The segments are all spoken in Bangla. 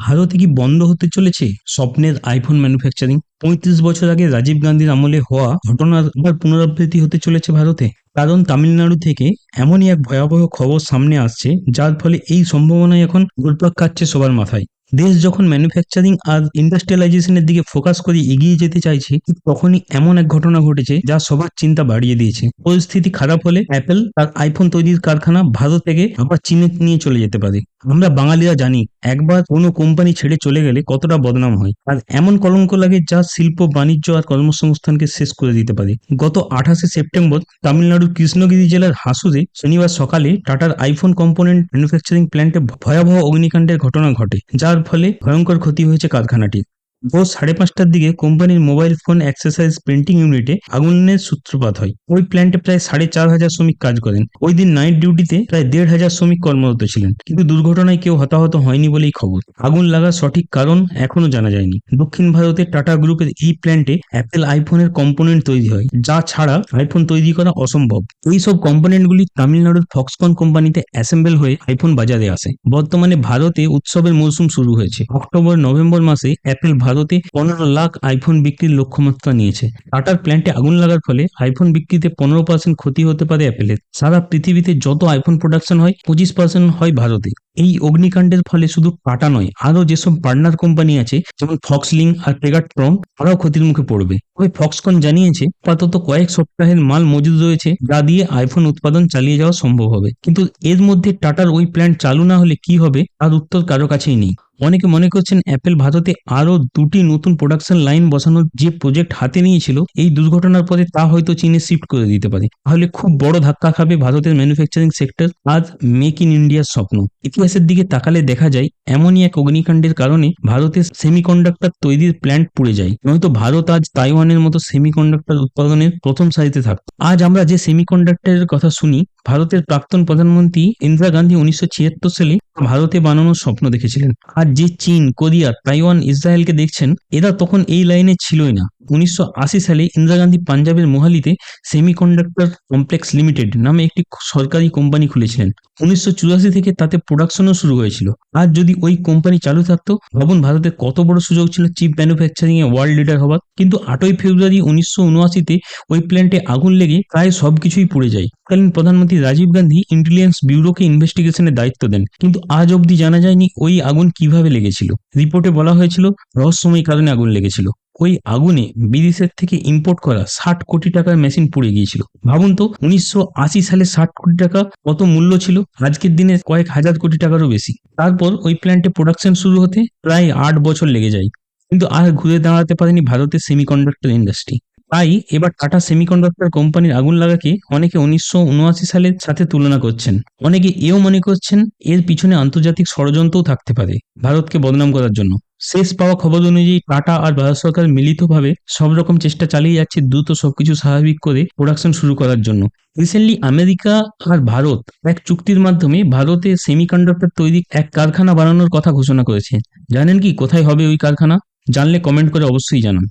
ভারতে কি বন্ধ হতে চলেছে স্বপ্নের আইফোন ম্যানুফ্যাকচারিং? 35 বছর আগে রাজীব গান্ধীর আমলে হওয়া ঘটনার আবার পুনরাবৃত্তি হতে চলেছে ভারতে। কারণ তামিলনাড়ু থেকে এমনই এক ভয়াবহ খবর সামনে আসছে, যার ফলে এই সম্ভাবনাই এখন ঘুরপাক খাচ্ছে সবার মাথায়। দেশ যখন ম্যানুফ্যাকচারিং আর ইন্ডাস্ট্রিয়ালাইজেশনের দিকে ফোকাস করে এগিয়ে যেতে চাইছে, ঠিক তখনই এমন এক ঘটনা ঘটেছে যা সবার চিন্তা বাড়িয়ে দিয়েছে। পরিস্থিতি খারাপ হলে অ্যাপেল তার আইফোন তৈরির কারখানা ভারত থেকে আবার চীনে নিয়ে চলে যেতে পারে। আমরা বাঙালিরা জানি, একবার কোনো কোম্পানি ছেড়ে চলে গেলে কতটা বদনাম হয়, আর এমন কলঙ্ক লাগে যা শিল্প, বাণিজ্য আর কর্মসংস্থানকে শেষ করে দিতে পারে। গত 28শে সেপ্টেম্বর তামিলনাড়ুর কৃষ্ণগিরি জেলার হাসুরে শনিবার সকালে টাটার আইফোন কম্পোনেন্ট ম্যানুফ্যাকচারিং প্ল্যান্টে ভয়াবহ অগ্নিকাণ্ডের ঘটনা ঘটে, যার ফলে ভয়ঙ্কর ক্ষতি হয়েছে কারখানাটির। ভোর 5:30টার দিকে কোম্পানির মোবাইল ফোন অ্যাক্সেসরিজ প্রিন্টিং ইউনিটে আগুনের সূত্রপাত হয়। ওই প্ল্যান্টে প্রায় 4,500 শ্রমিক কাজ করেন। ওই দিন নাইট ডিউটিতে প্রায় 1,500 শ্রমিক কর্মরত ছিলেন, কিন্তু দুর্ঘটনায় কেউ হতাহত হয়নি বলেই খবর। আগুন লাগার সঠিক কারণ এখনো জানা যায়নি। দক্ষিণ ভারতের টাটা গ্রুপের এই প্ল্যান্টে অ্যাপেল আইফোনের কম্পোনেন্ট তৈরি হয়, যা ছাড়া আইফোন তৈরি করা অসম্ভব। এই সব কম্পোনেন্টগুলি তামিলনাড়ুর ফক্সকন কোম্পানিতে অ্যাসেম্বল হয়ে আইফোন বাজারে আসে। বর্তমানে ভারতে উৎসবের মৌসুম শুরু হয়েছে। অক্টোবর-নভেম্বর মাসে অ্যাপেল ভারতে 15 লাখ আইফোন বিক্রির লক্ষ্যমাত্রা নিয়েছে। টাটার প্ল্যান্টে আগুন লাগার ফলে আইফোন বিক্রিতে 15% ক্ষতি হতে পারে অ্যাপেলের। সারা পৃথিবীতে যত আইফোন প্রোডাকশন হয়, 25% হয় ভারতে। এই অগ্নিকাণ্ডের ফলে শুধু টাটা নয়, আরও যেসব পার্টনার কোম্পানি আছে যেমন ফক্সলিং আর পেগাট্রন, তারাও ক্ষতির মুখে পড়বে। তবে ফক্সকন জানিয়েছে আপাতত কয়েক সপ্তাহের মাল মজুদ রয়েছে, যা দিয়ে আইফোন উৎপাদন চালিয়ে যাওয়া সম্ভব হবে। কিন্তু এর মধ্যে টাটার ওই প্ল্যান্ট চালু না হলে কি হবে তার উত্তর কারো কাছেই নেই। অনেকে মনে করছেন অ্যাপেল ভারতে আরও 2টি নতুন প্রোডাকশন লাইন বসানোর যে প্রজেক্ট হাতে নিয়েছিল, এই দুর্ঘটনার পরে তা হয়তো চীনে শিফট করে দিতে পারে। তাহলে খুব বড় ধাক্কা খাবে ভারতের ম্যানুফ্যাকচারিং সেক্টর আর মেক ইন ইন্ডিয়ার স্বপ্ন। ইতিহাসের দিকে তাকালে দেখা যায়, এমনই এক অগ্নিকাণ্ডের কারণে ভারতের সেমিকন্ডাক্টর তৈরির প্ল্যান্ট পুড়ে যায়, নয়তো ভারত আজ তাইওয়ানের মতো সেমিকন্ডাক্টর উৎপাদনের প্রথম সারিতে থাকত। আজ আমরা যে সেমিকন্ডাক্টরের কথা শুনি, ভারতের প্রাক্তন প্রধানমন্ত্রী ইন্দিরা গান্ধী 1976 সালে ভারতে বানানোর স্বপ্ন দেখেছিলেন। আর যে চীন, কোরিয়া, তাইওয়ান, ইসরায়েলকে দেখছেন, এরা তখন এই লাইনে ছিলই না। 1980 সালে ইন্দিরা গান্ধী পাঞ্জাবের মোহালিতে সেমিকন্ডাক্টর কমপ্লেক্স লিমিটেড নামে একটি সরকারি কোম্পানি খুলেছিলেন। 1984 থেকে তাতে প্রোডাকশনও শুরু হয়েছিল। আর যদি ওই কোম্পানি চালু থাকতো, ভাবুন ভারতের কত বড় সুযোগ ছিল চিপ ম্যানুফ্যাকচারিং এ ওয়ার্ল্ড লিডার হবার। কিন্তু 8ই ফেব্রুয়ারি 1979-তে ওই প্ল্যান্টে আগুন লেগে প্রায় সবকিছুই পুড়ে যায়। তৎকালীন প্রধানমন্ত্রী রাজীব গান্ধী ইন্টেলিজেন্স ব্যুরোকে ইনভেস্টিগেশনের দায়িত্ব দেন, কিন্তু আজ অবধি জানা যায়নি ওই আগুন কিভাবে লেগেছিল। রিপোর্টে বলা হয়েছিল রহস্যময় কারণে আগুন লেগেছিল। ওই আগুনে বিদেশের থেকে ইম্পোর্ট করা 60 কোটি টাকার মেশিন পুড়ে গিয়েছিল। ভাবুন তো, 1980 সালে 60 কোটি টাকা কত মূল্য ছিল, আজকের দিনে কয়েক হাজার কোটি টাকারও বেশি। তারপর ওই প্ল্যান্টে প্রোডাকশন শুরু হতে প্রায় 8 বছর লেগে যায়, কিন্তু আর ঘুরে দাঁড়াতে পারেনি ভারতের সেমিকন্ডাক্টর ইন্ডাস্ট্রি। তাই এবার টাটা সেমিকন্ডাক্টর কোম্পানির আগুন লাগাকে অনেকে 1979 সালের সাথে তুলনা করছেন। অনেকে এও মনে করছেন এর পিছনে আন্তর্জাতিক ষড়যন্ত্রও থাকতে পারে, ভারতকে বদনাম করার জন্য। শেষ পাওয়া খবর অনুযায়ী টাটা আর ভারত সরকার মিলিতভাবে সব রকম চেষ্টা চালিয়ে যাচ্ছে দ্রুত সবকিছু স্বাভাবিক করে প্রোডাকশন শুরু করার জন্য। রিসেন্টলি আমেরিকা আর ভারত এক চুক্তির মাধ্যমে ভারতে সেমিকন্ডাক্টর তৈরি এক কারখানা বানানোর কথা ঘোষণা করেছে। জানেন কি কোথায় হবে ওই কারখানা? জানলে কমেন্ট করে অবশ্যই জানান।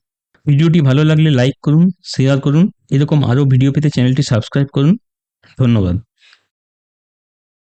ভিডিওটি ভালো লাগলে লাইক করুন, শেয়ার করুন। এরকম আরও ভিডিও পেতে চ্যানেলটি সাবস্ক্রাইব করুন। ধন্যবাদ।